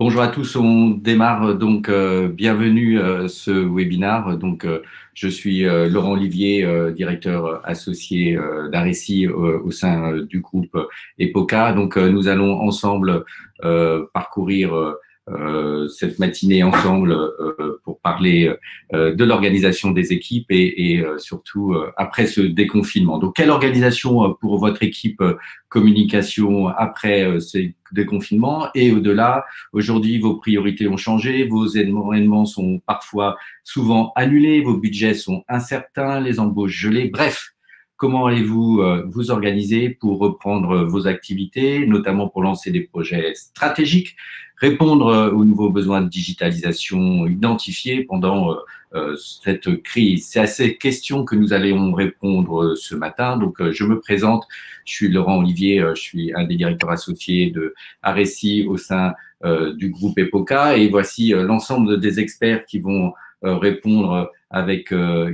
Bonjour à tous, on démarre donc bienvenue ce webinaire. Je suis Laurent Olivier, directeur associé d'Areci au sein du groupe EPOCA. Nous allons ensemble parcourir cette matinée ensemble pour parler de l'organisation des équipes et surtout après ce déconfinement. Donc, quelle organisation pour votre équipe communication après ce déconfinement et au-delà? Aujourd'hui, vos priorités ont changé, vos événements sont parfois souvent annulés, vos budgets sont incertains, les embauches gelées. Bref, comment allez-vous vous organiser pour reprendre vos activités, notamment pour lancer des projets stratégiques, répondre aux nouveaux besoins de digitalisation identifiés pendant cette crise? C'est à ces questions que nous allons répondre ce matin. Je me présente, je suis Laurent Olivier, je suis un des directeurs associés de Areci au sein du groupe EPOCA, et voici l'ensemble des experts qui vont répondre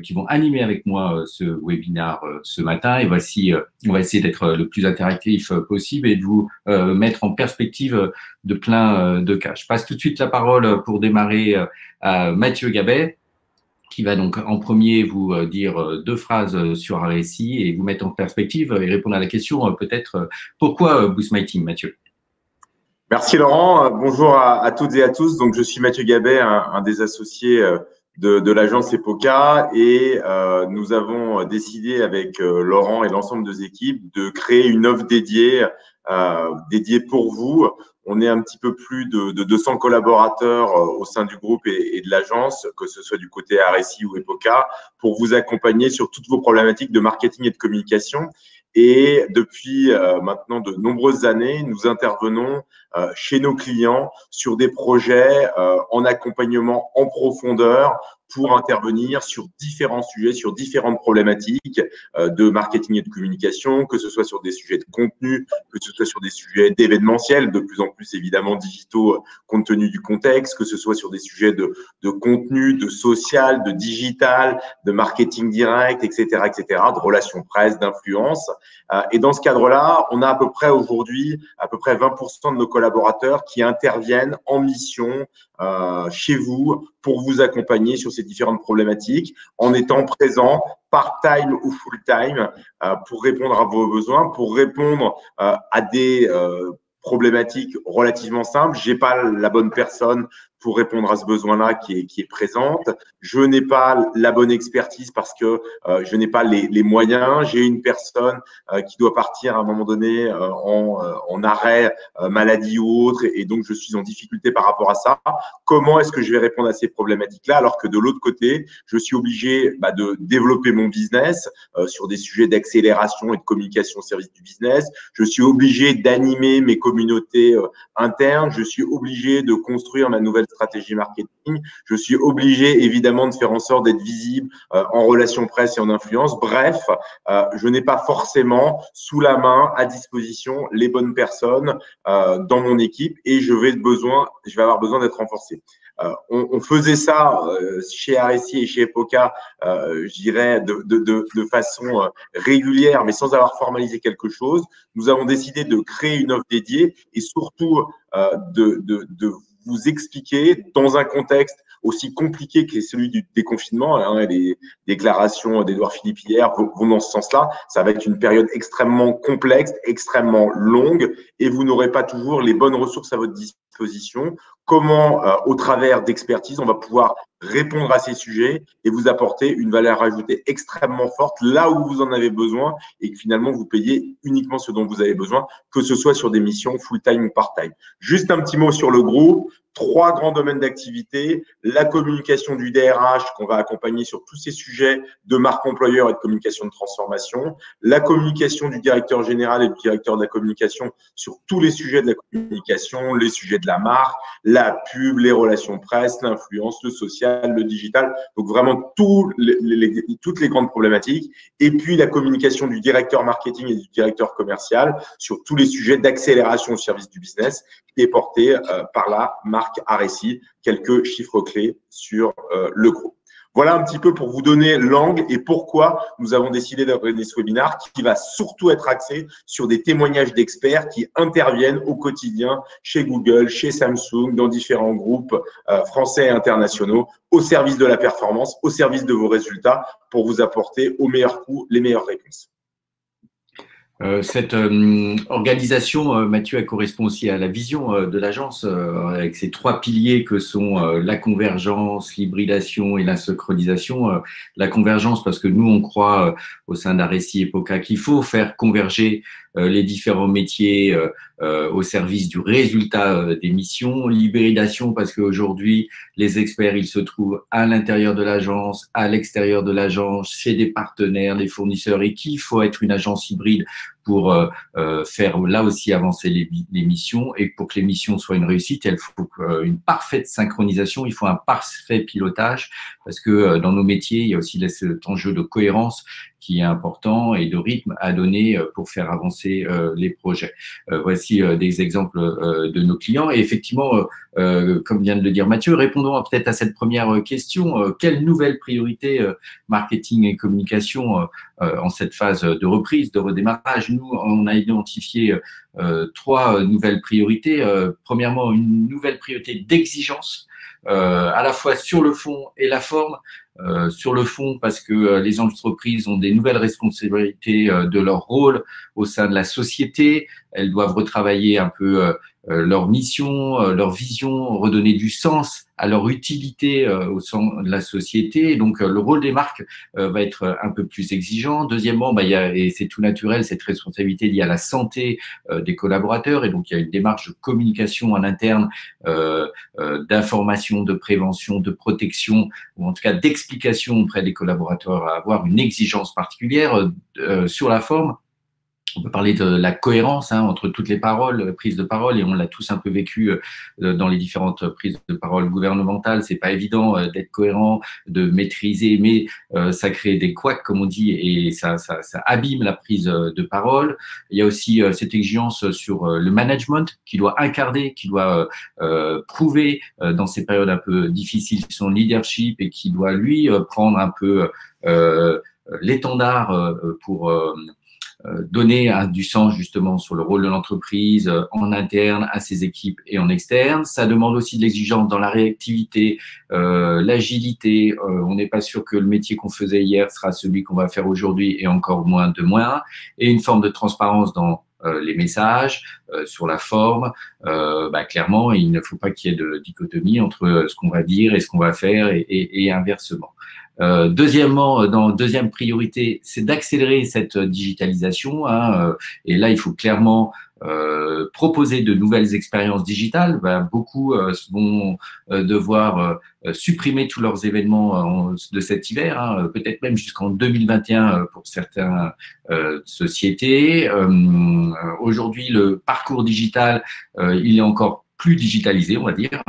qui vont animer avec moi ce webinaire ce matin. Et voici, on va essayer d'être le plus interactif possible et de vous mettre en perspective de plein de cas. Je passe tout de suite la parole pour démarrer à Mathieu Gabet, qui va donc en premier vous dire deux phrases sur Areci et vous mettre en perspective et répondre à la question peut-être pourquoi Boost My Team, Mathieu. Merci Laurent, bonjour à toutes et à tous. Donc je suis Mathieu Gabet, un des associés de l'agence EPOCA, et nous avons décidé avec Laurent et l'ensemble des équipes de créer une offre dédiée pour vous. On est un petit peu plus de 200 collaborateurs au sein du groupe et de l'agence, que ce soit du côté Areci ou EPOCA, pour vous accompagner sur toutes vos problématiques de marketing et de communication. Et depuis maintenant de nombreuses années, nous intervenons chez nos clients sur des projets en accompagnement en profondeur pour intervenir sur différents sujets, sur différentes problématiques de marketing et de communication, que ce soit sur des sujets de contenu, que ce soit sur des sujets d'événementiel, de plus en plus évidemment digitaux compte tenu du contexte, que ce soit sur des sujets de contenu, de social, de digital, de marketing direct, etc., de relations presse, d'influence. Et dans ce cadre-là, on a à peu près aujourd'hui, à peu près 20% de nos collaborateurs qui interviennent en mission chez vous pour vous accompagner sur ces différentes problématiques en étant présents part-time ou full-time pour répondre à vos besoins, pour répondre à des problématiques relativement simples. J'ai pas la bonne personne pour répondre à ce besoin-là qui est présente. Je n'ai pas la bonne expertise parce que je n'ai pas les moyens. J'ai une personne qui doit partir à un moment donné en arrêt maladie ou autre, et donc je suis en difficulté par rapport à ça. Comment est-ce que je vais répondre à ces problématiques-là alors que de l'autre côté, je suis obligé de développer mon business sur des sujets d'accélération et de communication au service du business. Je suis obligé d'animer mes communautés internes. Je suis obligé de construire ma nouvelle stratégie marketing. Je suis obligé évidemment de faire en sorte d'être visible en relations presse et en influence. Bref, je n'ai pas forcément sous la main à disposition les bonnes personnes dans mon équipe, et je vais avoir besoin d'être renforcé. On faisait ça chez Areci et chez EPOCA, je dirais, de façon régulière, mais sans avoir formalisé quelque chose. Nous avons décidé de créer une offre dédiée et surtout de vous expliquer dans un contexte aussi compliqué que celui du déconfinement, hein, les déclarations d'Édouard Philippe hier vont dans ce sens-là. Ça va être une période extrêmement complexe, extrêmement longue, et vous n'aurez pas toujours les bonnes ressources à votre disposition. Comment, au travers d'expertise, on va pouvoir répondre à ces sujets et vous apporter une valeur ajoutée extrêmement forte là où vous en avez besoin, et que finalement vous payez uniquement ce dont vous avez besoin, que ce soit sur des missions full-time ou part-time. Juste un petit mot sur le groupe. 3 grands domaines d'activité: la communication du DRH qu'on va accompagner sur tous ces sujets de marque employeur et de communication de transformation, la communication du directeur général et du directeur de la communication sur tous les sujets de la communication, les sujets de la marque, la pub, les relations presse, l'influence, le social, le digital, donc vraiment toutes les grandes problématiques. Et puis la communication du directeur marketing et du directeur commercial sur tous les sujets d'accélération au service du business, qui est porté par la marque Areci. Quelques chiffres clés sur le groupe. Voilà un petit peu pour vous donner l'angle et pourquoi nous avons décidé d'organiser ce webinaire qui va surtout être axé sur des témoignages d'experts qui interviennent au quotidien chez Google, chez Samsung, dans différents groupes français et internationaux, au service de la performance, au service de vos résultats, pour vous apporter au meilleur coût les meilleures réponses. Cette organisation, Mathieu, elle correspond aussi à la vision de l'agence avec ces trois piliers que sont la convergence, l'hybridation et la synchronisation. La convergence parce que nous, on croit au sein d'Arecy et POCA qu'il faut faire converger les différents métiers au service du résultat des missions. L'hybridation parce qu'aujourd'hui, les experts, ils se trouvent à l'intérieur de l'agence, à l'extérieur de l'agence, chez des partenaires, des fournisseurs et qu'il faut être une agence hybride pour faire là aussi avancer les missions et pour que les missions soient une réussite, il faut une parfaite synchronisation, il faut un parfait pilotage parce que dans nos métiers, il y a aussi cet enjeu de cohérence qui est important et de rythme à donner pour faire avancer les projets. Voici des exemples de nos clients et effectivement, comme vient de le dire Mathieu, répondons peut-être à cette première question. Quelle nouvelle priorité marketing et communication en cette phase de reprise, de redémarrage? Nous, on a identifié trois nouvelles priorités. Premièrement, une nouvelle priorité d'exigence, à la fois sur le fond et la forme. Sur le fond, parce que les entreprises ont des nouvelles responsabilités de leur rôle au sein de la société. Elles doivent retravailler un peu leur mission, leur vision, redonner du sens à leur utilité au sein de la société. Et donc, le rôle des marques va être un peu plus exigeant. Deuxièmement, il y a, et c'est tout naturel, cette responsabilité liée à la santé des collaborateurs. Et donc, il y a une démarche de communication en interne, d'information, de prévention, de protection, ou en tout cas d'explication auprès des collaborateurs à avoir une exigence particulière sur la forme. On peut parler de la cohérence entre toutes les paroles, prises de parole, et on l'a tous un peu vécu dans les différentes prises de parole gouvernementales. C'est pas évident d'être cohérent, de maîtriser, mais ça crée des couacs, comme on dit, et ça abîme la prise de parole. Il y a aussi cette exigence sur le management qui doit incarner, qui doit prouver dans ces périodes un peu difficiles son leadership et qui doit, lui, prendre un peu l'étendard pour donner du sens justement sur le rôle de l'entreprise en interne, à ses équipes et en externe. Ça demande aussi de l'exigence dans la réactivité, l'agilité. On n'est pas sûr que le métier qu'on faisait hier sera celui qu'on va faire aujourd'hui et encore moins demain. Et une forme de transparence dans les messages, sur la forme. Clairement, il ne faut pas qu'il y ait de dichotomie entre ce qu'on va dire et ce qu'on va faire et inversement. Deuxièmement, deuxième priorité, c'est d'accélérer cette digitalisation. Et là, il faut clairement proposer de nouvelles expériences digitales. Beaucoup vont devoir supprimer tous leurs événements de cet hiver, peut-être même jusqu'en 2021 pour certaines sociétés. Aujourd'hui, le parcours digital, il est encore plus digitalisé, on va dire.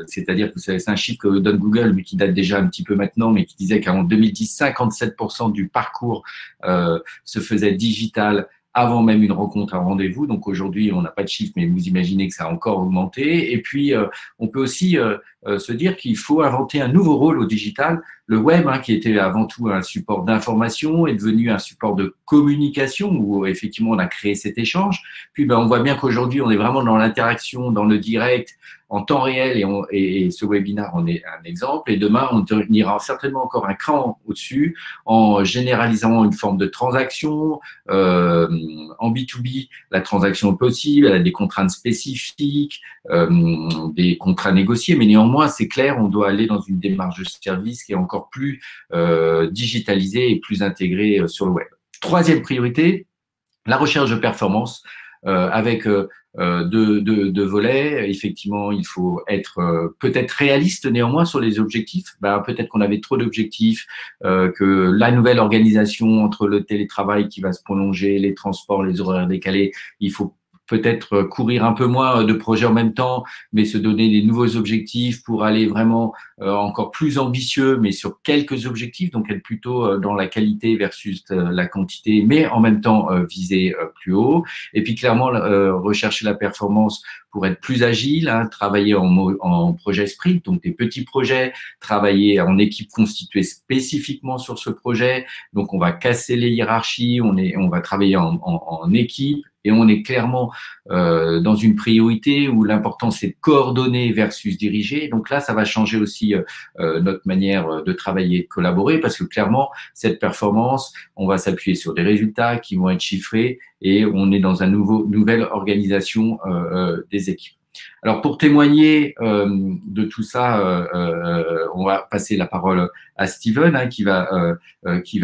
C'est-à-dire que c'est un chiffre que donne Google, mais qui date déjà un petit peu maintenant, mais qui disait qu'en 2010, 57% du parcours se faisait digital avant même une rencontre, un rendez-vous. Donc aujourd'hui, on n'a pas de chiffre, mais vous imaginez que ça a encore augmenté. Et puis, on peut aussi se dire qu'il faut inventer un nouveau rôle au digital. Le web, qui était avant tout un support d'information, est devenu un support de communication où effectivement on a créé cet échange. Puis on voit bien qu'aujourd'hui on est vraiment dans l'interaction, dans le direct, en temps réel, et ce webinaire en est un exemple. Et demain on ira certainement encore un cran au-dessus en généralisant une forme de transaction. En B2B, la transaction est possible, elle a des contraintes spécifiques, des contrats négociés, mais néanmoins c'est clair, on doit aller dans une démarche de service qui est encore plus digitalisée et plus intégrée sur le web. Troisième priorité, la recherche de performance avec deux volets. Effectivement, il faut être peut-être réaliste néanmoins sur les objectifs. Peut-être qu'on avait trop d'objectifs, que la nouvelle organisation entre le télétravail qui va se prolonger, les transports, les horaires décalés, il faut peut-être courir un peu moins de projets en même temps, mais se donner des nouveaux objectifs pour aller vraiment encore plus ambitieux, mais sur quelques objectifs, donc être plutôt dans la qualité versus la quantité, mais en même temps viser plus haut. Et puis clairement, rechercher la performance pour être plus agile, hein, travailler en projet sprint, donc des petits projets, travailler en équipe constituée spécifiquement sur ce projet. Donc, on va casser les hiérarchies, on va travailler en équipe et on est clairement dans une priorité où l'important, c'est de coordonner versus diriger. Donc là, ça va changer aussi notre manière de travailler, de collaborer, parce que clairement, cette performance, on va s'appuyer sur des résultats qui vont être chiffrés et on est dans une nouvelle organisation des équipes. Alors, pour témoigner de tout ça, on va passer la parole à Steven, hein, qui va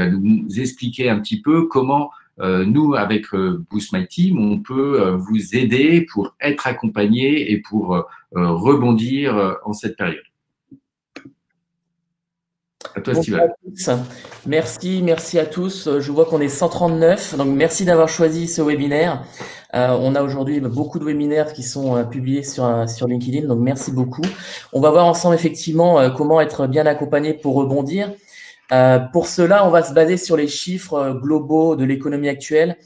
nous expliquer un petit peu comment nous, avec Boost My Team, on peut vous aider pour être accompagné et pour rebondir en cette période. À toi, Steven. Merci à tous. Je vois qu'on est 139, donc merci d'avoir choisi ce webinaire. On a aujourd'hui beaucoup de webinaires qui sont publiés sur LinkedIn, donc merci beaucoup. On va voir ensemble effectivement comment être bien accompagné pour rebondir. Pour cela, on va se baser sur les chiffres globaux de l'économie actuelle.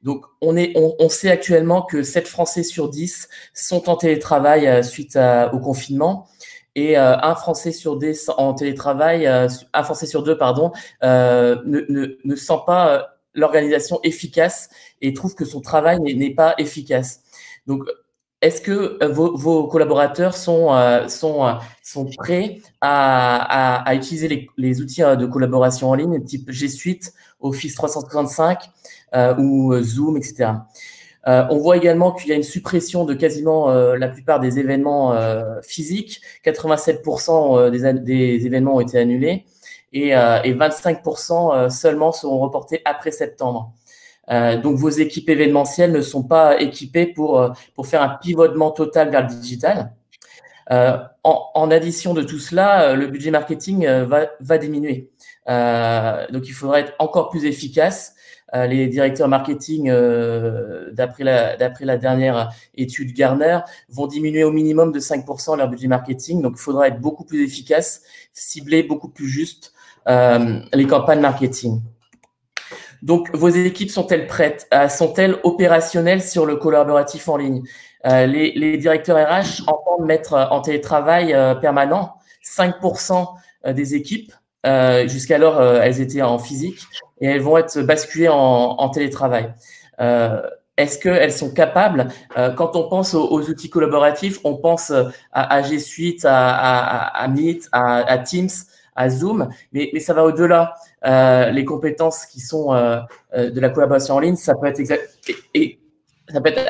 Donc, on sait actuellement que 7 Français sur 10 sont en télétravail suite au confinement. Et un Français sur 2 en télétravail, un Français sur 2, pardon, ne sent pas l'organisation efficace et trouve que son travail n'est pas efficace. Donc, est-ce que vos collaborateurs sont prêts à utiliser les outils de collaboration en ligne, type G Suite, Office 365 ou Zoom, etc. On voit également qu'il y a une suppression de quasiment la plupart des événements physiques. 87% des événements ont été annulés et 25% seulement seront reportés après septembre. Donc, vos équipes événementielles ne sont pas équipées pour faire un pivotement total vers le digital. En addition de tout cela, le budget marketing va diminuer. Donc, il faudra être encore plus efficace. Les directeurs marketing, d'après la dernière étude Gartner, vont diminuer au minimum de 5% leur budget marketing. Donc, il faudra être beaucoup plus efficace, cibler beaucoup plus juste les campagnes marketing. Donc, vos équipes sont-elles prêtes? Sont-elles opérationnelles sur le collaboratif en ligne? Les directeurs RH entendent mettre en télétravail permanent 5% des équipes. Jusqu'alors, elles étaient en physique et elles vont être basculées en télétravail. Est-ce qu'elles sont capables? Quand on pense aux outils collaboratifs, on pense à G Suite, à Meet, à Teams, à Zoom, mais ça va au-delà. Les compétences qui sont de la collaboration en ligne, ça peut être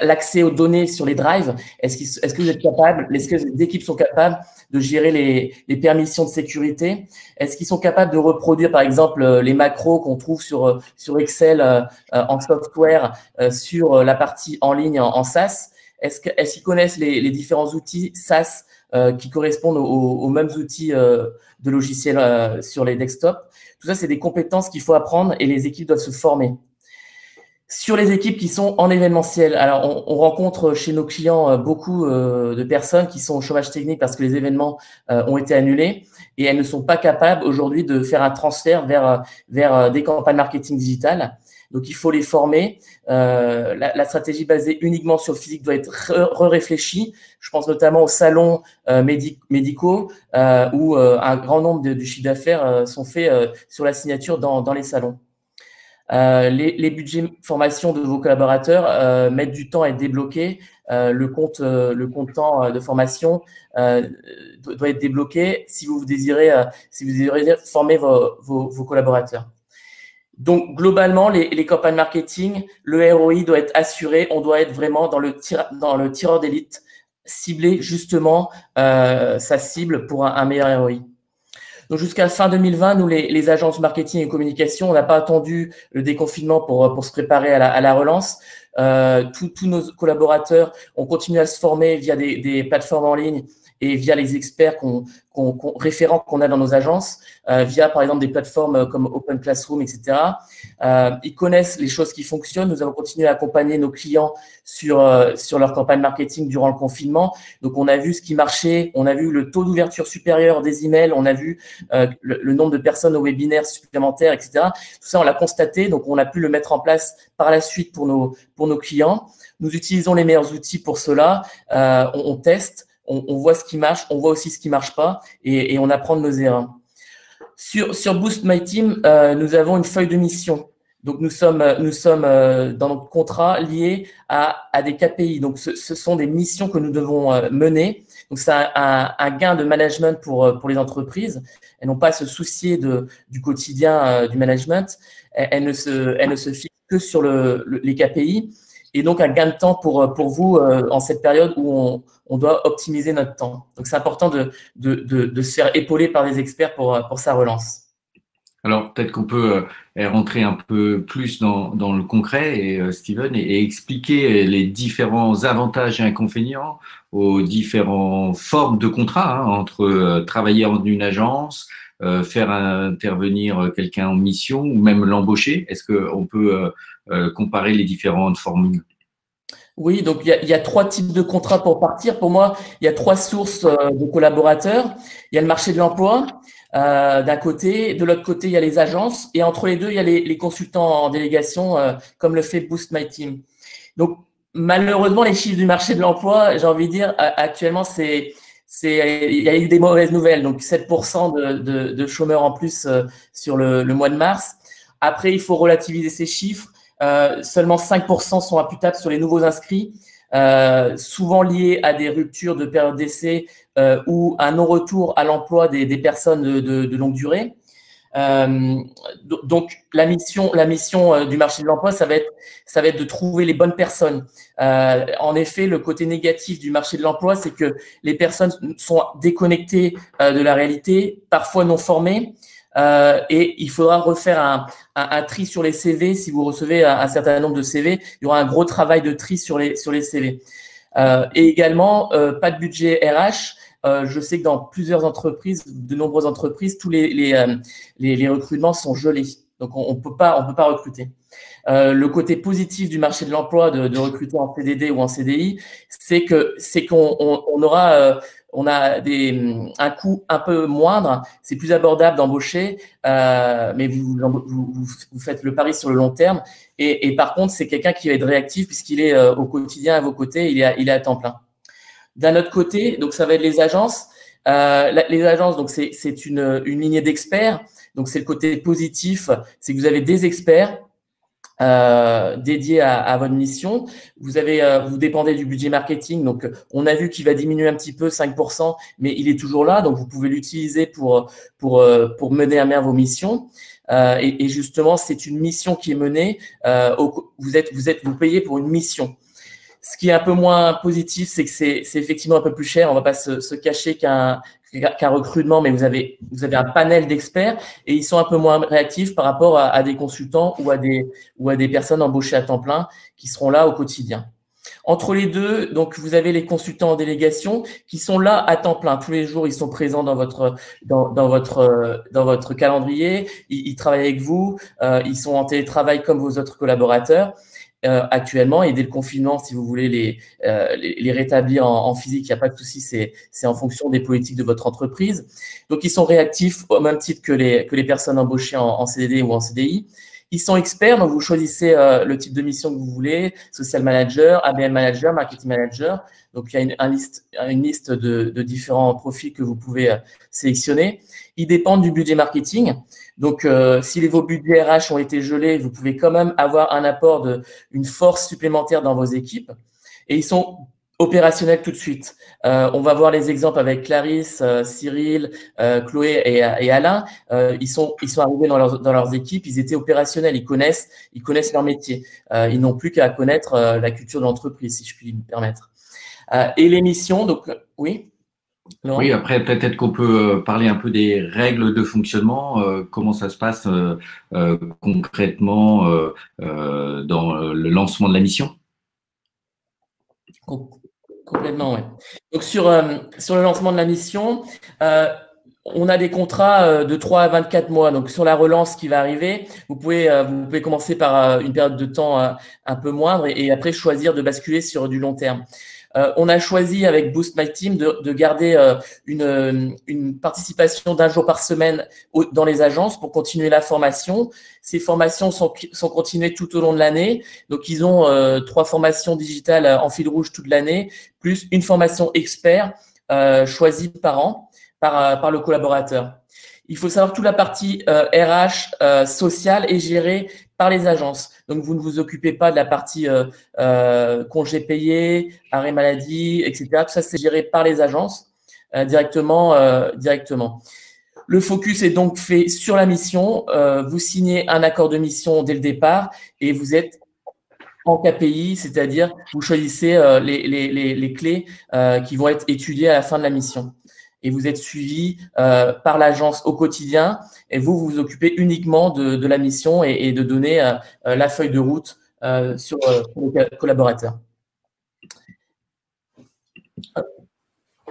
l'accès aux données sur les drives. Est-ce que vous êtes capable, est-ce que les équipes sont capables de gérer les permissions de sécurité? Est-ce qu'ils sont capables de reproduire, par exemple, les macros qu'on trouve sur Excel en software sur la partie en ligne en SaaS? Est-ce qu'ils connaissent les différents outils SaaS qui correspondent aux mêmes outils de logiciels sur les desktops? Tout ça, c'est des compétences qu'il faut apprendre et les équipes doivent se former. Sur les équipes qui sont en événementiel, alors on rencontre chez nos clients beaucoup de personnes qui sont au chômage technique parce que les événements ont été annulés et elles ne sont pas capables aujourd'hui de faire un transfert vers des campagnes marketing digitales. Donc, il faut les former. La stratégie basée uniquement sur le physique doit être réfléchie. Je pense notamment aux salons médicaux où un grand nombre du chiffre d'affaires sont faits sur la signature dans les salons. Les budgets formation de vos collaborateurs mettent du temps à être débloqués. Le compte temps de formation doit être débloqué si vous désirez former vos collaborateurs. Donc, globalement, les campagnes marketing, le ROI doit être assuré. On doit être vraiment dans le tireur d'élite, cibler justement sa cible pour un meilleur ROI. Donc, jusqu'à fin 2020, nous, les agences marketing et communication, on n'a pas attendu le déconfinement pour se préparer à la relance. Tous nos collaborateurs ont continué à se former via des plateformes en ligne et via les experts référents qu'on a dans nos agences, via par exemple des plateformes comme Open Classroom, etc. Ils connaissent les choses qui fonctionnent. Nous avons continué à accompagner nos clients sur leur campagne marketing durant le confinement. Donc, on a vu ce qui marchait, on a vu le taux d'ouverture supérieur des emails, on a vu le nombre de personnes au webinaire supplémentaires, etc. Tout ça, on l'a constaté, donc on a pu le mettre en place par la suite pour nos clients. Nous utilisons les meilleurs outils pour cela. On teste. On voit ce qui marche, on voit aussi ce qui marche pas et on apprend de nos erreurs. Sur Boost My Team, nous avons une feuille de mission. Donc, nous sommes dans notre contrat liés à des KPI. Donc, ce sont des missions que nous devons mener. Donc, c'est un gain de management pour les entreprises. Elles n'ont pas à se soucier du quotidien du management. Elles ne se fixent que sur les KPI. Et donc, un gain de temps pour vous en cette période où on doit optimiser notre temps. Donc, c'est important de se faire épauler par des experts pour sa relance. Alors, peut-être qu'on peut rentrer un peu plus dans le concret, Steven, et expliquer les différents avantages et inconvénients aux différentes formes de contrats entre travailler en une agence, faire intervenir quelqu'un en mission ou même l'embaucher. Est-ce qu'on peut comparer les différentes formules? Oui, donc il y a 3 types de contrats pour partir. Pour moi, il y a 3 sources de collaborateurs. Il y a le marché de l'emploi d'un côté, de l'autre côté, il y a les agences et entre les deux, il y a les consultants en délégation comme le fait Boost My Team. Donc, malheureusement, les chiffres du marché de l'emploi, j'ai envie de dire, actuellement, il y a eu des mauvaises nouvelles. Donc, 7% de chômeurs en plus sur le mois de mars. Après, il faut relativiser ces chiffres. Seulement 5% sont imputables sur les nouveaux inscrits, souvent liés à des ruptures de période d'essai ou un non-retour à l'emploi des personnes de longue durée. Donc, la mission du marché de l'emploi, ça va être de trouver les bonnes personnes. En effet, le côté négatif du marché de l'emploi, c'est que les personnes sont déconnectées de la réalité, parfois non formées. Et il faudra refaire un tri sur les CV. Si vous recevez un certain nombre de CV, il y aura un gros travail de tri sur les CV. Et également, pas de budget RH. Je sais que dans plusieurs entreprises, de nombreuses entreprises, tous les recrutements sont gelés. Donc, on peut pas recruter. Le côté positif du marché de l'emploi de recruter en CDD ou en CDI, c'est qu'on aura on a un coût un peu moindre, c'est plus abordable d'embaucher, mais vous faites le pari sur le long terme. Et par contre, c'est quelqu'un qui va être réactif puisqu'il est au quotidien à vos côtés, il est à temps plein. D'un autre côté, donc ça va être les agences. Les agences, donc c'est une lignée d'experts. Donc c'est le côté positif, c'est que vous avez des experts dédiés à votre mission. Vous dépendez du budget marketing. Donc, on a vu qu'il va diminuer un petit peu, 5%, mais il est toujours là. Donc, vous pouvez l'utiliser pour mener à bien vos missions. Et justement, c'est une mission qui est menée. Vous payez pour une mission. Ce qui est un peu moins positif, c'est que c'est effectivement un peu plus cher. On ne va pas se cacher qu'un recrutement, mais vous avez un panel d'experts et ils sont un peu moins réactifs par rapport à des consultants ou à des personnes embauchées à temps plein qui seront là au quotidien. Entre les deux, donc vous avez les consultants en délégation qui sont là à temps plein. Tous les jours, ils sont présents dans votre calendrier. Ils travaillent avec vous. Ils sont en télétravail comme vos autres collaborateurs. Actuellement, et dès le confinement, si vous voulez les rétablir en physique, il n'y a pas de souci, c'est en fonction des politiques de votre entreprise. Donc, ils sont réactifs au même titre que les personnes embauchées en CDD ou en CDI. Ils sont experts, donc vous choisissez le type de mission que vous voulez, social manager, ABM manager, marketing manager. Donc, il y a une liste de différents profils que vous pouvez sélectionner. Ils dépendent du budget marketing. Donc, si vos budgets RH ont été gelés, vous pouvez quand même avoir un apport une force supplémentaire dans vos équipes. Et ils sont opérationnels tout de suite. On va voir les exemples avec Clarisse, Cyril, Chloé et Alain. Ils sont arrivés dans leurs équipes, ils étaient opérationnels, ils connaissent leur métier. Ils n'ont plus qu'à connaître la culture de l'entreprise, si je puis me permettre. Et les missions, donc oui. Non. Oui, après, peut-être qu'on peut parler un peu des règles de fonctionnement, comment ça se passe concrètement dans le lancement de la mission. Complètement, oui. Donc, sur le lancement de la mission, on a des contrats de 3 à 24 mois. Donc, sur la relance qui va arriver, vous pouvez commencer par une période de temps un peu moindre et après choisir de basculer sur du long terme. On a choisi avec Boost My Team de garder une participation d'1 jour par semaine dans les agences pour continuer la formation. Ces formations sont continuées tout au long de l'année. Donc, ils ont 3 formations digitales en fil rouge toute l'année, plus une formation expert choisie par an par le collaborateur. Il faut savoir que toute la partie RH sociale est gérée par les agences. Donc, vous ne vous occupez pas de la partie congés payés, arrêt maladie, etc. Tout ça, c'est géré par les agences directement. Le focus est donc fait sur la mission. Vous signez un accord de mission dès le départ et vous êtes en KPI, c'est-à-dire vous choisissez les clés qui vont être étudiées à la fin de la mission. Et vous êtes suivi par l'agence au quotidien et vous vous occupez uniquement de la mission et de donner la feuille de route sur les collaborateurs.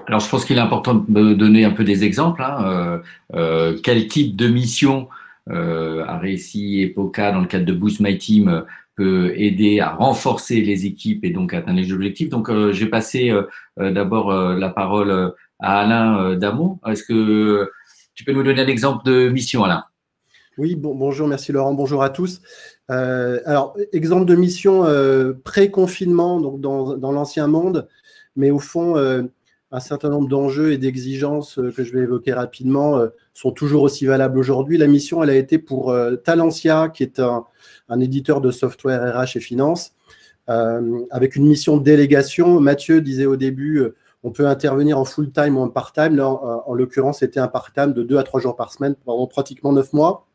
Alors, je pense qu'il est important de donner un peu des exemples. Quel type de mission RSI et POCA, dans le cadre de Boost My Team, peut aider à renforcer les équipes et donc à atteindre les objectifs. Donc, j'ai passé d'abord la parole à Alain Damon. Est-ce que tu peux nous donner un exemple de mission, Alain? Oui, bonjour, merci Laurent, bonjour à tous. Alors, exemple de mission pré-confinement, donc dans l'ancien monde, mais au fond, un certain nombre d'enjeux et d'exigences que je vais évoquer rapidement sont toujours aussi valables aujourd'hui. La mission, elle a été pour Talentia, qui est un éditeur de software RH et finance, avec une mission de délégation. Mathieu disait au début, on peut intervenir en full-time ou en part-time. Là, en l'occurrence, c'était un part-time de 2 à 3 jours par semaine pendant pratiquement 9 mois.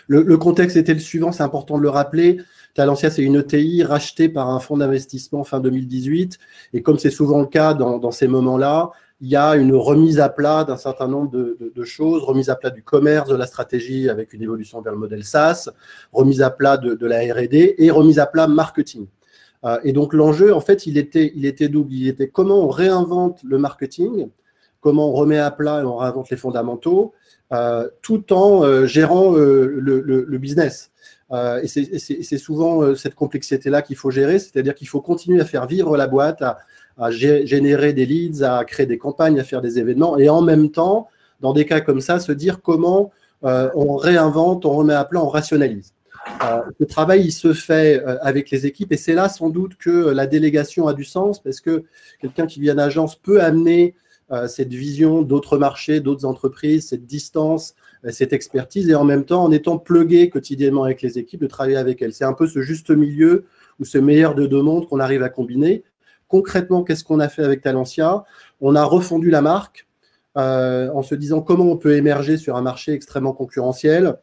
Le contexte était le suivant, c'est important de le rappeler. Talentia, c'est une ETI rachetée par un fonds d'investissement fin 2018. Et comme c'est souvent le cas dans ces moments-là, il y a une remise à plat d'un certain nombre de choses, remise à plat du commerce, de la stratégie avec une évolution vers le modèle SaaS, remise à plat de la R&D et remise à plat marketing. Et donc l'enjeu, en fait, il était double. Il était comment on réinvente le marketing, comment on remet à plat et on réinvente les fondamentaux, tout en gérant le business. Et c'est souvent cette complexité-là qu'il faut gérer, c'est-à-dire qu'il faut continuer à faire vivre la boîte, à générer des leads, à créer des campagnes, à faire des événements, et en même temps, dans des cas comme ça, se dire comment on réinvente, on remet à plat, on rationalise. Le travail, il se fait avec les équipes, et c'est là sans doute que la délégation a du sens, parce que quelqu'un qui vient d'agence peut amener cette vision d'autres marchés, d'autres entreprises, cette distance, cette expertise, et en même temps, en étant plugué quotidiennement avec les équipes, de travailler avec elles. C'est un peu ce juste milieu ou ce meilleur de deux mondes qu'on arrive à combiner. Concrètement, qu'est-ce qu'on a fait avec Talentia? On a refondu la marque en se disant comment on peut émerger sur un marché extrêmement concurrentiel,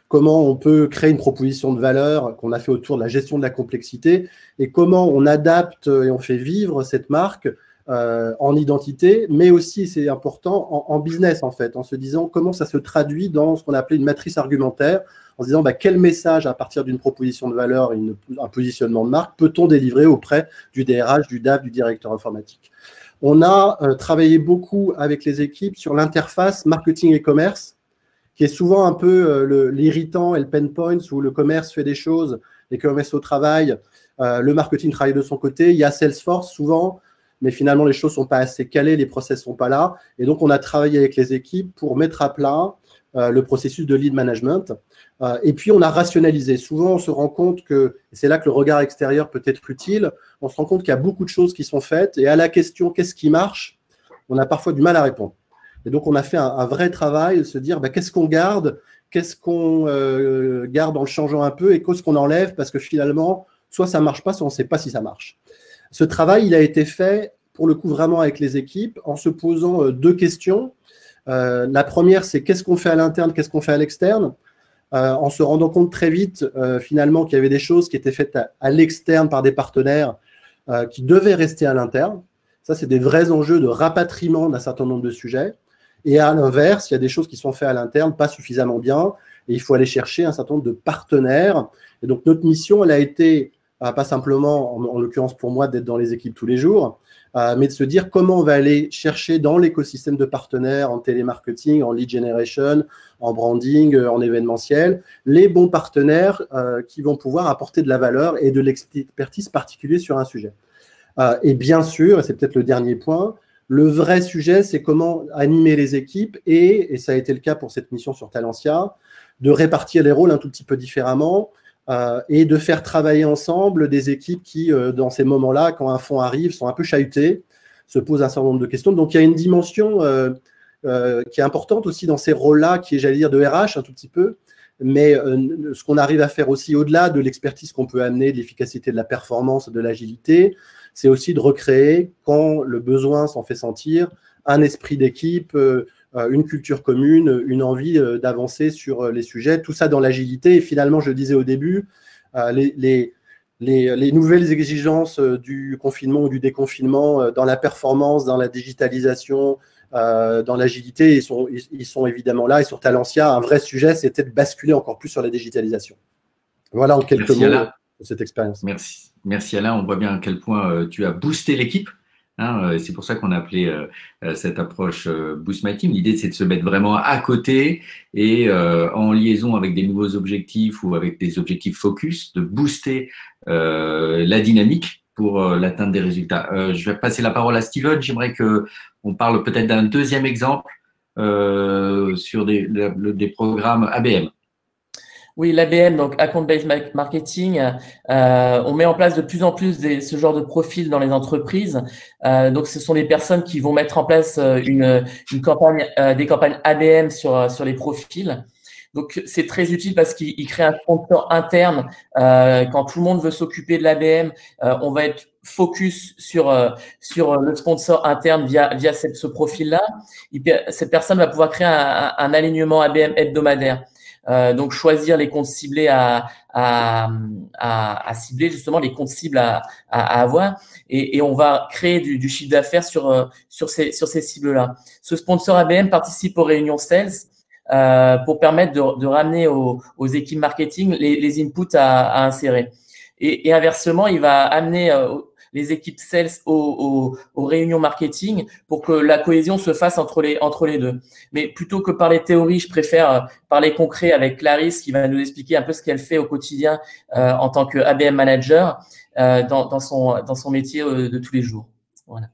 comment on peut créer une proposition de valeur qu'on a fait autour de la gestion de la complexité, et comment on adapte et on fait vivre cette marque en identité, mais aussi, c'est important, en business, en fait, en se disant comment ça se traduit dans ce qu'on a appelé une matrice argumentaire, en se disant quel message, à partir d'une proposition de valeur et un positionnement de marque, peut-on délivrer auprès du DRH, du DAF, du directeur informatique. On a travaillé beaucoup avec les équipes sur l'interface marketing et commerce, qui est souvent un peu l'irritant et le pain point, où le commerce fait des choses, les commerces au travail, le marketing travaille de son côté, il y a Salesforce souvent, mais finalement, les choses ne sont pas assez calées, les process ne sont pas là. Et donc, on a travaillé avec les équipes pour mettre à plat le processus de lead management. Et puis, on a rationalisé. Souvent, on se rend compte que, et c'est là que le regard extérieur peut être utile, on se rend compte qu'il y a beaucoup de choses qui sont faites. Et à la question « qu'est-ce qui marche ?», on a parfois du mal à répondre. Et donc, on a fait un vrai travail de se dire qu'est-ce qu'on garde en le changeant un peu, et qu'est-ce qu'on enlève, parce que finalement, soit ça ne marche pas, soit on ne sait pas si ça marche. Ce travail, il a été fait, pour le coup, vraiment avec les équipes, en se posant 2 questions. La première, c'est qu'est-ce qu'on fait à l'interne, qu'est-ce qu'on fait à l'externe, en se rendant compte très vite, finalement, qu'il y avait des choses qui étaient faites à l'externe par des partenaires qui devaient rester à l'interne. Ça, c'est des vrais enjeux de rapatriement d'un certain nombre de sujets. Et à l'inverse, il y a des choses qui sont faites à l'interne, pas suffisamment bien, et il faut aller chercher un certain nombre de partenaires. Et donc, notre mission, elle a été pas simplement, en l'occurrence pour moi, d'être dans les équipes tous les jours, mais de se dire comment on va aller chercher dans l'écosystème de partenaires en télémarketing, en lead generation, en branding, en événementiel, les bons partenaires qui vont pouvoir apporter de la valeur et de l'expertise particulière sur un sujet. Et bien sûr, et c'est peut-être le dernier point, le vrai sujet, c'est comment animer les équipes et ça a été le cas pour cette mission sur Talentia, de répartir les rôles un tout petit peu différemment et de faire travailler ensemble des équipes qui, dans ces moments-là, quand un fonds arrive, sont un peu chahutées, se posent un certain nombre de questions. Donc, il y a une dimension qui est importante aussi dans ces rôles-là, qui est, j'allais dire, de RH un tout petit peu, mais ce qu'on arrive à faire aussi au-delà de l'expertise qu'on peut amener, de l'efficacité de la performance, de l'agilité, c'est aussi de recréer, quand le besoin s'en fait sentir, un esprit d'équipe, une culture commune, une envie d'avancer sur les sujets, tout ça dans l'agilité. Et finalement, je disais au début, les nouvelles exigences du confinement ou du déconfinement dans la performance, dans la digitalisation, dans l'agilité, ils sont évidemment là. Et sur Talentia, un vrai sujet, c'était de basculer encore plus sur la digitalisation. Voilà en quelques mots de cette expérience. Merci Alain, on voit bien à quel point tu as boosté l'équipe. C'est pour ça qu'on a appelé cette approche Boost My Team. L'idée, c'est de se mettre vraiment à côté et en liaison avec des nouveaux objectifs ou avec des objectifs focus, de booster la dynamique pour l'atteinte des résultats. Je vais passer la parole à Steven. J'aimerais qu'on parle peut-être d'un deuxième exemple sur des programmes ABM. Oui, l'ABM, donc Account-Based Marketing, on met en place de plus en plus ce genre de profils dans les entreprises. Donc, ce sont des personnes qui vont mettre en place une campagne, des campagnes ABM sur les profils. Donc, c'est très utile parce qu'il crée un sponsor interne. Quand tout le monde veut s'occuper de l'ABM, on va être focus sur le sponsor interne via ce profil-là. Cette personne va pouvoir créer un alignement ABM hebdomadaire. Donc, choisir les comptes ciblés à cibler, justement, les comptes cibles à avoir. Et on va créer du chiffre d'affaires sur ces cibles-là. Ce sponsor ABM participe aux réunions sales pour permettre de ramener aux équipes marketing les inputs à insérer. Et inversement, il va amener les équipes sales aux réunions marketing pour que la cohésion se fasse entre les deux. Mais plutôt que par les théories, je préfère parler concret avec Clarisse qui va nous expliquer un peu ce qu'elle fait au quotidien en tant que ABM manager dans son métier de tous les jours. Voilà.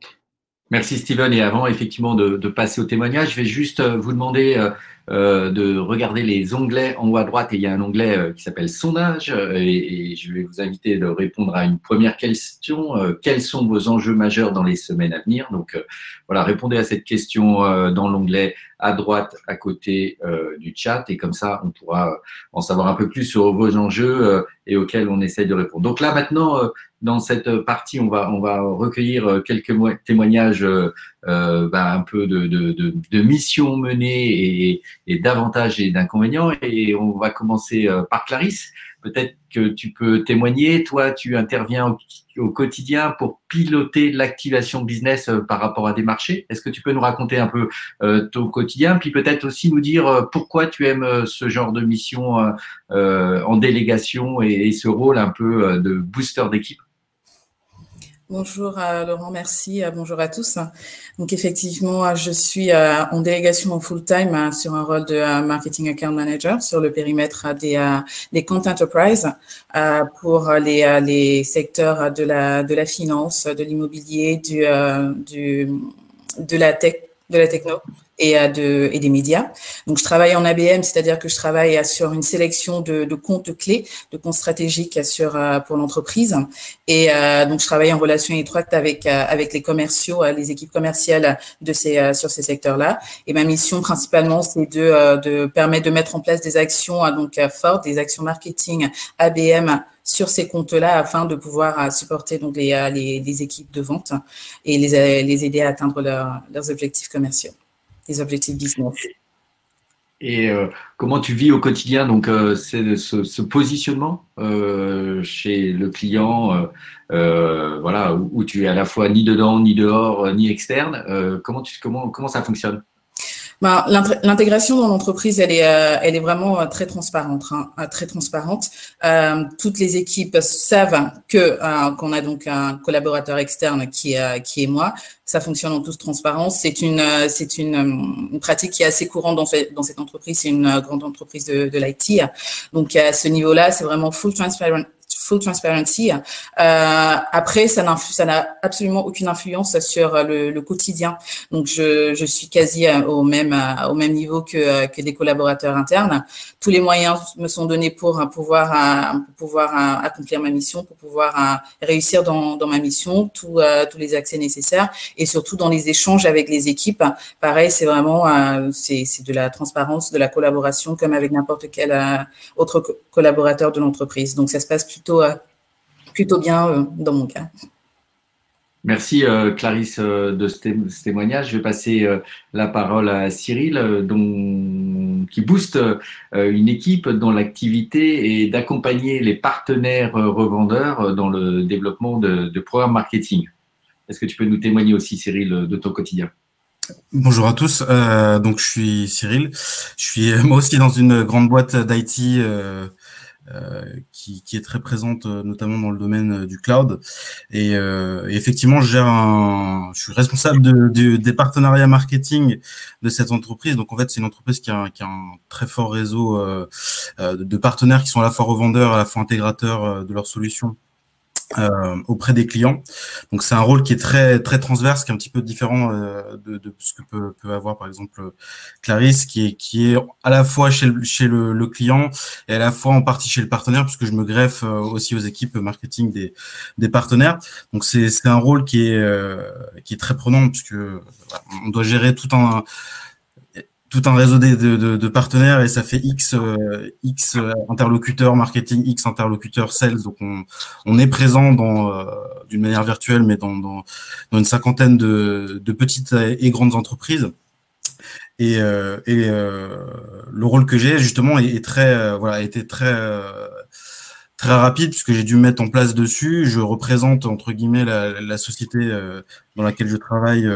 Merci Steven. Et avant effectivement de passer au témoignage, je vais juste vous demander de regarder les onglets en haut à droite et il y a un onglet qui s'appelle sondage et je vais vous inviter de répondre à une première question. Quels sont vos enjeux majeurs dans les semaines à venir? Donc voilà, répondez à cette question dans l'onglet à droite à côté du chat et comme ça on pourra en savoir un peu plus sur vos enjeux et auxquels on essaye de répondre. Donc là maintenant dans cette partie on va recueillir quelques témoignages un peu de missions menées et d'avantages et d'inconvénients. Et on va commencer par Clarisse. Peut-être que tu peux témoigner. Toi, tu interviens au quotidien pour piloter l'activation business par rapport à des marchés. Est-ce que tu peux nous raconter un peu ton quotidien, puis peut-être aussi nous dire pourquoi tu aimes ce genre de mission en délégation et ce rôle un peu de booster d'équipe? Bonjour Laurent, merci. Bonjour à tous. Donc effectivement, je suis en délégation en full-time sur un rôle de marketing account manager sur le périmètre des comptes enterprise pour les secteurs de la finance, de l'immobilier, de la techno et des médias. Donc, je travaille en ABM, c'est-à-dire que je travaille sur une sélection de comptes clés, de comptes stratégiques pour l'entreprise. Et donc, je travaille en relation étroite avec les commerciaux, les équipes commerciales sur ces secteurs-là. Et ma mission principalement, c'est de permettre de mettre en place des actions fortes, des actions marketing ABM sur ces comptes-là afin de pouvoir supporter donc les équipes de vente et les aider à atteindre leurs objectifs commerciaux, les objectifs business. Et comment tu vis au quotidien donc c'est ce positionnement chez le client, voilà, où tu es à la fois ni dedans, ni dehors, ni externe. Comment ça fonctionne? L'intégration dans l'entreprise, elle est vraiment très transparente, très transparente. Toutes les équipes savent qu'on a donc un collaborateur externe qui est moi. Ça fonctionne en toute transparence. C'est une pratique qui est assez courante dans cette entreprise. C'est une grande entreprise de l'IT. Donc à ce niveau-là, c'est vraiment full transparency. Après, ça n'a absolument aucune influence sur le quotidien. Donc, je suis quasi au même niveau que des collaborateurs internes. Tous les moyens me sont donnés pour pouvoir accomplir ma mission, pour pouvoir réussir dans ma mission, tous les accès nécessaires, et surtout dans les échanges avec les équipes. Pareil, c'est vraiment c'est de la transparence, de la collaboration, comme avec n'importe quel autre collaborateur de l'entreprise. Donc, ça se passe plutôt bien dans mon cas. Merci Clarisse de ce témoignage. Je vais passer la parole à Cyril, qui booste une équipe dont l'activité est d'accompagner les partenaires revendeurs dans le développement de programmes marketing. Est-ce que tu peux nous témoigner aussi, Cyril, de ton quotidien? Bonjour à tous. Donc je suis Cyril. Je suis moi aussi dans une grande boîte d'IT qui est très présente notamment dans le domaine du cloud, et effectivement je suis responsable des partenariats marketing de cette entreprise. Donc en fait c'est une entreprise qui a un très fort réseau de partenaires qui sont à la fois revendeurs, à la fois intégrateurs de leurs solutions auprès des clients. Donc c'est un rôle qui est très très transverse, qui est un petit peu différent de ce que peut avoir par exemple Clarisse, qui est à la fois chez le client et à la fois en partie chez le partenaire, puisque je me greffe aussi aux équipes marketing des partenaires. Donc c'est un rôle qui est très prenant, puisque on doit gérer tout un réseau de partenaires, et ça fait X interlocuteurs marketing, X interlocuteurs sales. Donc on est présent d'une manière virtuelle, mais dans une cinquantaine de petites et grandes entreprises. Et le rôle que j'ai justement a été très rapide, puisque j'ai dû me mettre en place dessus. Je représente entre guillemets la société dans laquelle je travaille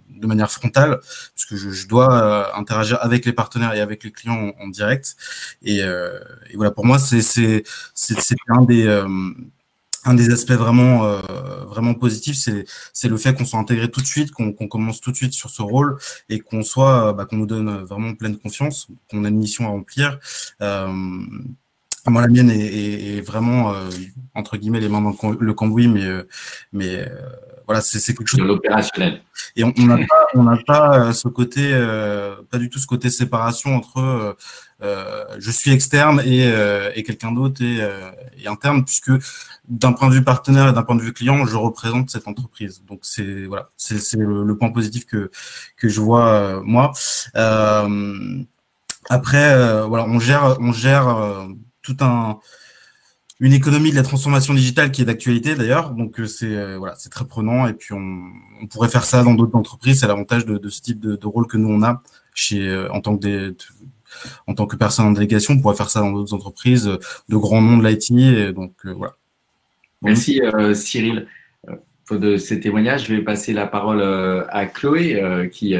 de manière frontale, parce que je dois interagir avec les partenaires et avec les clients en direct. Et voilà, pour moi, c'est un des aspects vraiment positifs, c'est le fait qu'on soit intégré tout de suite, qu'on commence tout de suite sur ce rôle, et qu'on nous donne vraiment pleine confiance, qu'on a une mission à remplir. Moi, la mienne est vraiment entre guillemets les mains dans le cambouis, mais voilà, c'est quelque chose de l'opérationnel. Et on n'a pas ce côté, pas du tout ce côté séparation entre je suis externe et quelqu'un d'autre et interne, puisque d'un point de vue partenaire et d'un point de vue client, je représente cette entreprise. Donc c'est le point positif que je vois moi. Après, voilà, on gère toute une économie de la transformation digitale qui est d'actualité d'ailleurs, donc c'est très prenant, et puis on pourrait faire ça dans d'autres entreprises. C'est l'avantage de ce type de rôle que nous on a en tant que personne en délégation. On pourrait faire ça dans d'autres entreprises de grands noms de l'IT, et donc voilà. Merci Cyril de ces témoignages. Je vais passer la parole à Chloé qui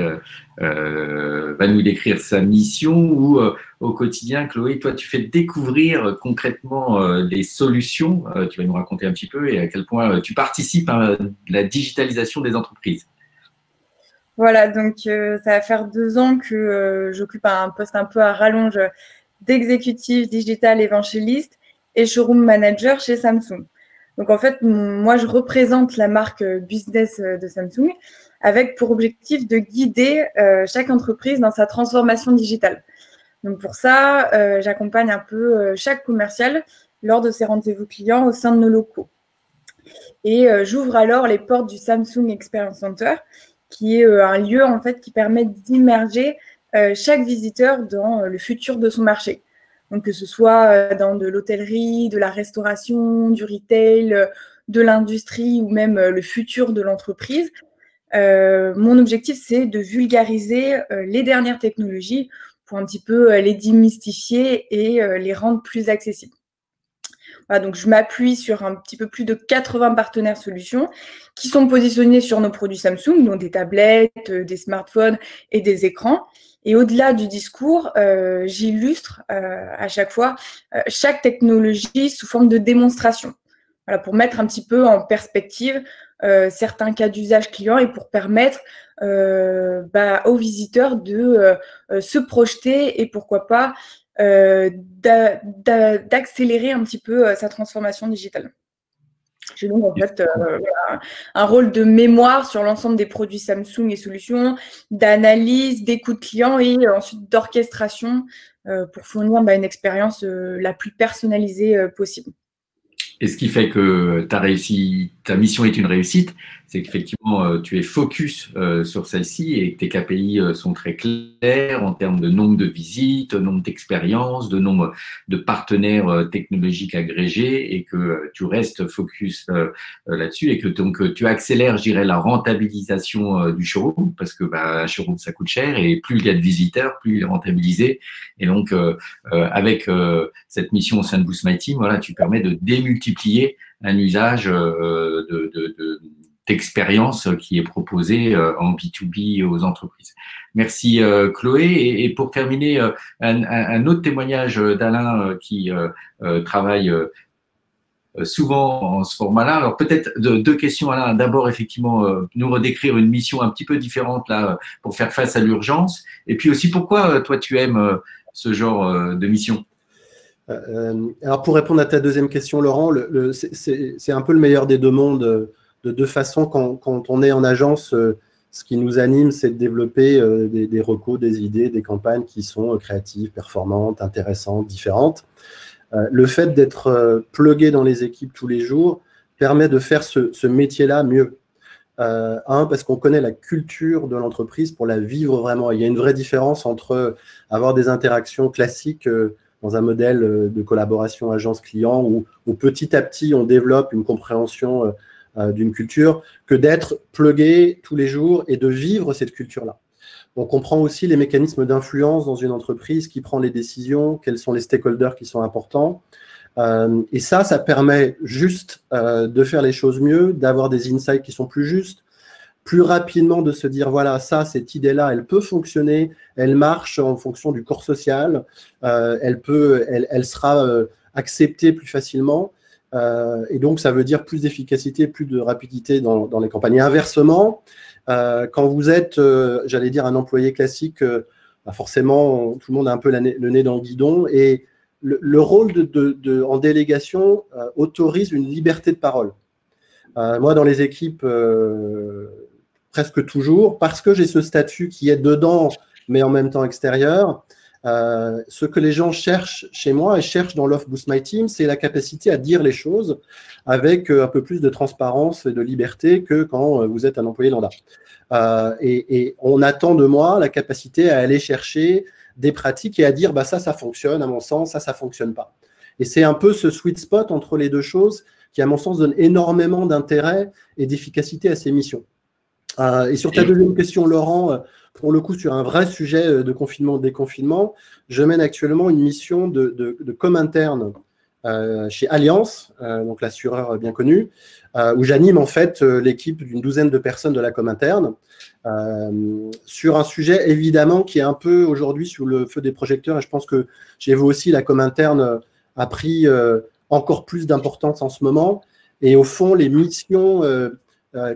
va nous décrire sa mission, où au quotidien, Chloé, toi, tu fais découvrir concrètement des solutions. Tu vas nous raconter un petit peu, et à quel point tu participes à la digitalisation des entreprises. Voilà, donc ça va faire 2 ans que j'occupe un poste un peu à rallonge d'exécutif digital évangéliste et showroom manager chez Samsung. Donc, en fait, moi, je représente la marque business de Samsung avec pour objectif de guider chaque entreprise dans sa transformation digitale. Donc, pour ça, j'accompagne un peu chaque commercial lors de ses rendez-vous clients au sein de nos locaux. Et j'ouvre alors les portes du Samsung Experience Center, qui est un lieu, en fait, qui permet d'immerger chaque visiteur dans le futur de son marché. Donc, que ce soit dans de l'hôtellerie, de la restauration, du retail, de l'industrie, ou même le futur de l'entreprise. Mon objectif, c'est de vulgariser les dernières technologies pour un petit peu les démystifier et les rendre plus accessibles. Voilà, donc, je m'appuie sur un petit peu plus de 80 partenaires solutions qui sont positionnés sur nos produits Samsung, donc des tablettes, des smartphones et des écrans. Et au-delà du discours, j'illustre à chaque fois chaque technologie sous forme de démonstration. Voilà, pour mettre un petit peu en perspective certains cas d'usage client et pour permettre aux visiteurs de se projeter et pourquoi pas d'accélérer un petit peu sa transformation digitale. J'ai donc en fait un rôle de mémoire sur l'ensemble des produits Samsung et solutions, d'analyse, d'écoute client et ensuite d'orchestration pour fournir une expérience la plus personnalisée possible. Et ce qui fait que ta mission est une réussite, c'est qu'effectivement, tu es focus sur celle-ci et que tes KPI sont très clairs en termes de nombre de visites, nombre d'expériences, de nombre de partenaires technologiques agrégés et que tu restes focus là-dessus et que donc tu accélères, je dirais, la rentabilisation du showroom parce que un showroom, ça coûte cher et plus il y a de visiteurs, plus il est rentabilisé. Et donc, avec cette mission au sein de Boost My Team, voilà, tu permets de démultiplier un usage d'expérience qui est proposé en B2B aux entreprises. Merci Chloé. Et pour terminer, un autre témoignage d'Alain qui travaille souvent en ce format-là. Alors peut-être deux questions, Alain. D'abord, effectivement, nous redécrire une mission un petit peu différente là pour faire face à l'urgence. Et puis aussi, pourquoi toi tu aimes ce genre de mission? Alors pour répondre à ta deuxième question, Laurent, c'est un peu le meilleur des deux mondes. De deux façons, quand on est en agence, ce qui nous anime, c'est de développer des recos, des idées, des campagnes qui sont créatives, performantes, intéressantes, différentes. Le fait d'être plugué dans les équipes tous les jours permet de faire ce métier-là mieux. Parce qu'on connaît la culture de l'entreprise pour la vivre vraiment. Il y a une vraie différence entre avoir des interactions classiques dans un modèle de collaboration agence-client où petit à petit, on développe une compréhension d'une culture que d'être plugué tous les jours et de vivre cette culture-là. On comprend aussi les mécanismes d'influence dans une entreprise, qui prend les décisions, quels sont les stakeholders qui sont importants. Et ça permet juste de faire les choses mieux, d'avoir des insights qui sont plus justes, plus rapidement de se dire, voilà, cette idée-là, elle peut fonctionner, elle marche en fonction du corps social, elle sera acceptée plus facilement. Et donc, ça veut dire plus d'efficacité, plus de rapidité dans les campagnes. Et inversement, quand vous êtes, j'allais dire, un employé classique, forcément, tout le monde a un peu le nez dans le guidon. Et le rôle en délégation autorise une liberté de parole. Moi, dans les équipes, presque toujours, parce que j'ai ce statut qui est dedans, mais en même temps extérieur, ce que les gens cherchent chez moi et cherchent dans l'offre Boost My Team, c'est la capacité à dire les choses avec un peu plus de transparence et de liberté que quand vous êtes un employé lambda. Et on attend de moi la capacité à aller chercher des pratiques et à dire ça fonctionne à mon sens, ça fonctionne pas. Et c'est un peu ce sweet spot entre les deux choses qui, à mon sens, donne énormément d'intérêt et d'efficacité à ces missions. Et sur ta deuxième question, Laurent, pour le coup, sur un vrai sujet de confinement, déconfinement, je mène actuellement une mission de com interne chez Allianz, donc l'assureur bien connu, où j'anime en fait l'équipe d'une douzaine de personnes de la com interne sur un sujet évidemment qui est un peu aujourd'hui sous le feu des projecteurs. Et je pense que chez vous aussi, la com interne a pris encore plus d'importance en ce moment. Et au fond, les missions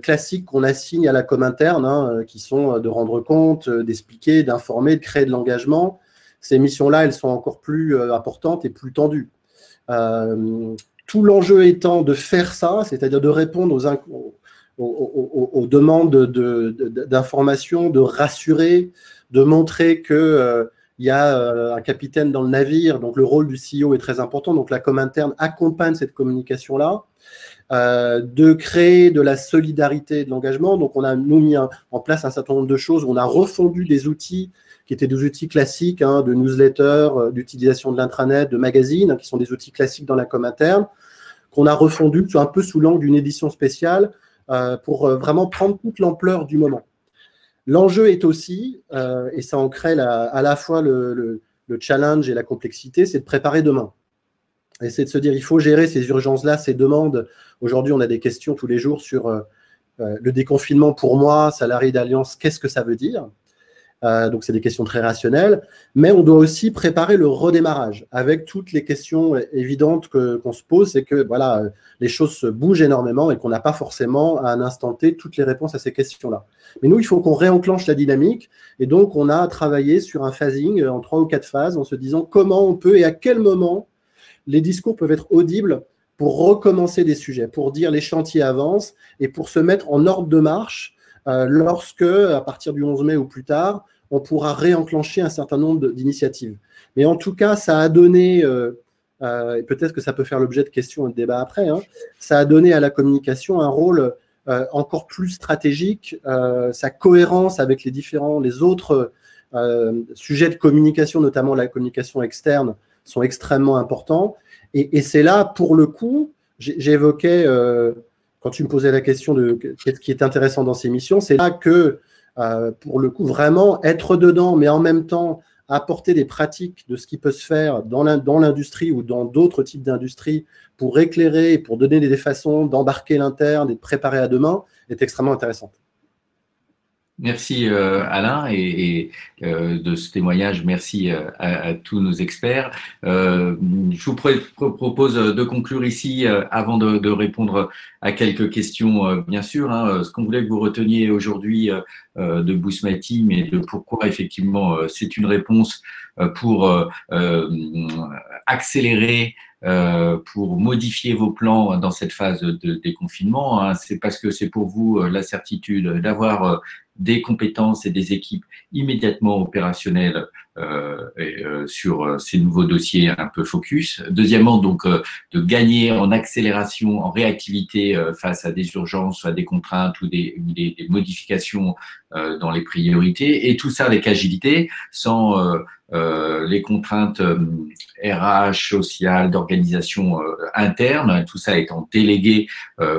classiques qu'on assigne à la com interne, qui sont de rendre compte, d'expliquer, d'informer, de créer de l'engagement, ces missions-là, elles sont encore plus importantes et plus tendues. Tout l'enjeu étant de faire ça, c'est-à-dire de répondre aux demandes d'information, de rassurer, de montrer qu'il y a un capitaine dans le navire, donc le rôle du CEO est très important, donc la com interne accompagne cette communication-là. De créer de la solidarité et de l'engagement. Donc, on a mis en place un certain nombre de choses. On a refondu des outils qui étaient des outils classiques, de newsletter, d'utilisation de l'intranet, de magazines, qui sont des outils classiques dans la com interne, qu'on a refondu un peu sous l'angle d'une édition spéciale pour vraiment prendre toute l'ampleur du moment. L'enjeu est aussi, et ça en crée à la fois le challenge et la complexité, c'est de préparer demain. Et c'est de se dire, il faut gérer ces urgences-là, ces demandes. Aujourd'hui, on a des questions tous les jours sur le déconfinement pour moi, salarié d'Allianz, qu'est-ce que ça veut dire? Donc, c'est des questions très rationnelles. Mais on doit aussi préparer le redémarrage avec toutes les questions évidentes qu'on se pose. C'est que voilà, les choses se bougent énormément et qu'on n'a pas forcément à un instant T toutes les réponses à ces questions-là. Mais nous, il faut qu'on réenclenche la dynamique. Et donc, on a travaillé sur un phasing en 3 ou 4 phases en se disant comment on peut et à quel moment les discours peuvent être audibles pour recommencer des sujets, pour dire les chantiers avancent et pour se mettre en ordre de marche lorsque, à partir du 11 mai ou plus tard, on pourra réenclencher un certain nombre d'initiatives. Mais en tout cas, ça a donné, et peut-être que ça peut faire l'objet de questions et de débats après, hein, ça a donné à la communication un rôle encore plus stratégique, sa cohérence avec les autres sujets de communication, notamment la communication externe, sont extrêmement importants. Et c'est là, pour le coup, j'évoquais, quand tu me posais la question de qu'est-ce qui est intéressant dans ces missions, c'est là que, pour le coup, vraiment être dedans, mais en même temps apporter des pratiques de ce qui peut se faire dans l'industrie ou dans d'autres types d'industries pour éclairer, pour donner des façons d'embarquer l'interne et de préparer à demain, est extrêmement intéressante. Merci Alain et de ce témoignage. Merci à tous nos experts. Je vous propose de conclure ici avant de répondre à quelques questions, bien sûr. Hein, ce qu'on voulait que vous reteniez aujourd'hui de Boost My Team et de pourquoi effectivement c'est une réponse pour accélérer, pour modifier vos plans dans cette phase de déconfinement. Hein. C'est parce que c'est pour vous la certitude d'avoir des compétences et des équipes immédiatement opérationnelles sur ces nouveaux dossiers un peu focus. Deuxièmement, donc, de gagner en accélération, en réactivité face à des urgences, à des contraintes ou des modifications dans les priorités. Et tout ça avec agilité, sans les contraintes RH, sociales, d'organisation interne, tout ça étant délégué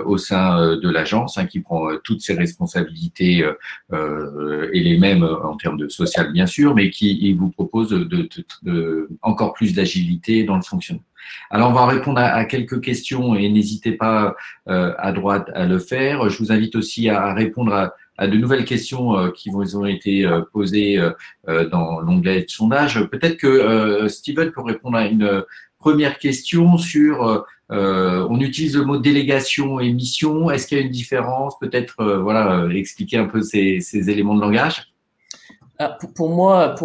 au sein de l'agence, hein, qui prend toutes ses responsabilités et les mêmes en termes de social bien sûr, mais qui vous propose encore plus d'agilité dans le fonctionnement. Alors, on va répondre à quelques questions et n'hésitez pas à droite à le faire. Je vous invite aussi à répondre à de nouvelles questions qui vous ont été posées dans l'onglet de sondage. Peut-être que Steven peut répondre à une première question sur, on utilise le mot délégation et mission. Est-ce qu'il y a une différence? Peut-être voilà, expliquer un peu ces éléments de langage. Pour moi,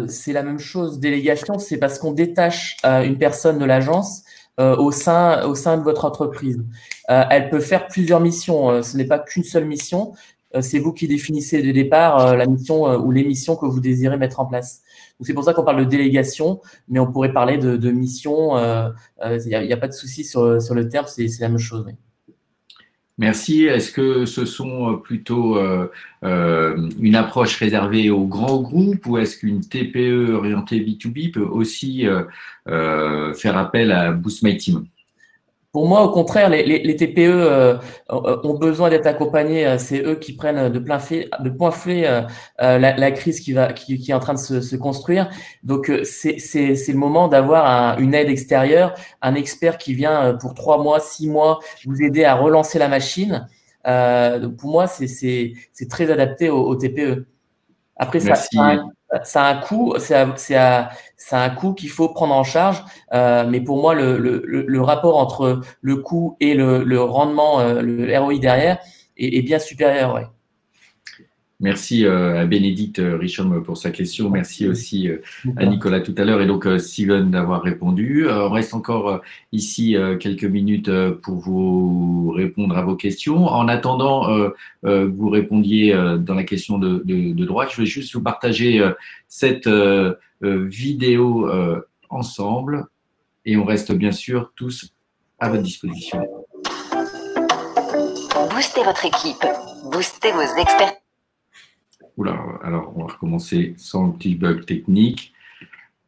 c'est la même chose. Délégation, c'est parce qu'on détache une personne de l'agence au sein de votre entreprise. Elle peut faire plusieurs missions. Ce n'est pas qu'une seule mission. C'est vous qui définissez dès le départ la mission ou les missions que vous désirez mettre en place. Donc, c'est pour ça qu'on parle de délégation, mais on pourrait parler de mission. Il n'y a pas de souci sur le terme, c'est la même chose. Oui. Merci. Est-ce que ce sont plutôt une approche réservée aux grands groupes ou est-ce qu'une TPE orientée B2B peut aussi faire appel à Boost My Team? Pour moi, au contraire, les TPE ont besoin d'être accompagnés. C'est eux qui prennent de point fouet la crise qui est en train de se construire. Donc, c'est le moment d'avoir une aide extérieure, un expert qui vient pour 3 mois, 6 mois, vous aider à relancer la machine. Donc pour moi, c'est très adapté aux TPE. Après, ça a un coût, c'est un coût qu'il faut prendre en charge, mais pour moi, le rapport entre le coût et le rendement, le ROI derrière, est bien supérieur. Ouais. Merci à Bénédicte Richaume pour sa question. Merci aussi à Nicolas tout à l'heure et donc Steven d'avoir répondu. On reste encore ici quelques minutes pour vous répondre à vos questions. En attendant que vous répondiez dans la question de droite, je vais juste vous partager cette vidéo ensemble et on reste bien sûr tous à votre disposition. Boostez votre équipe, boostez vos experts. Oula, alors on va recommencer sans petit bug technique.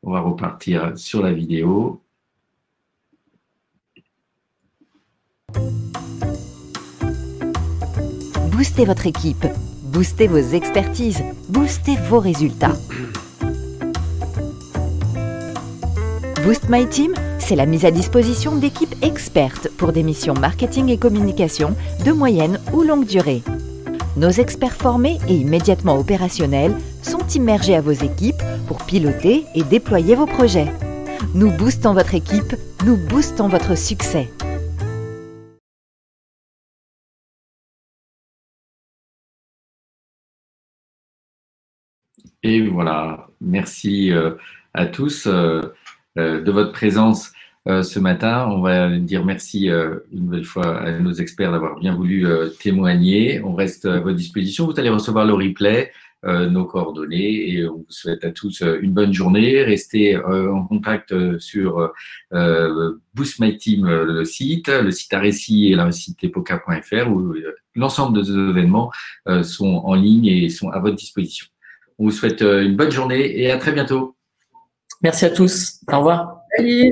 On va repartir sur la vidéo. Boostez votre équipe, boostez vos expertises, boostez vos résultats. Boost My Team, c'est la mise à disposition d'équipes expertes pour des missions marketing et communication de moyenne ou longue durée. Nos experts formés et immédiatement opérationnels sont immergés à vos équipes pour piloter et déployer vos projets. Nous boostons votre équipe, nous boostons votre succès. Et voilà, merci à tous de votre présence ce matin. On va dire merci une nouvelle fois à nos experts d'avoir bien voulu témoigner. On reste à votre disposition. Vous allez recevoir le replay, nos coordonnées, et on vous souhaite à tous une bonne journée. Restez en contact sur Boost My Team, le site RSI et le site epoca.fr où l'ensemble de nos événements sont en ligne et sont à votre disposition. On vous souhaite une bonne journée et à très bientôt. Merci à tous. Au revoir. Salut.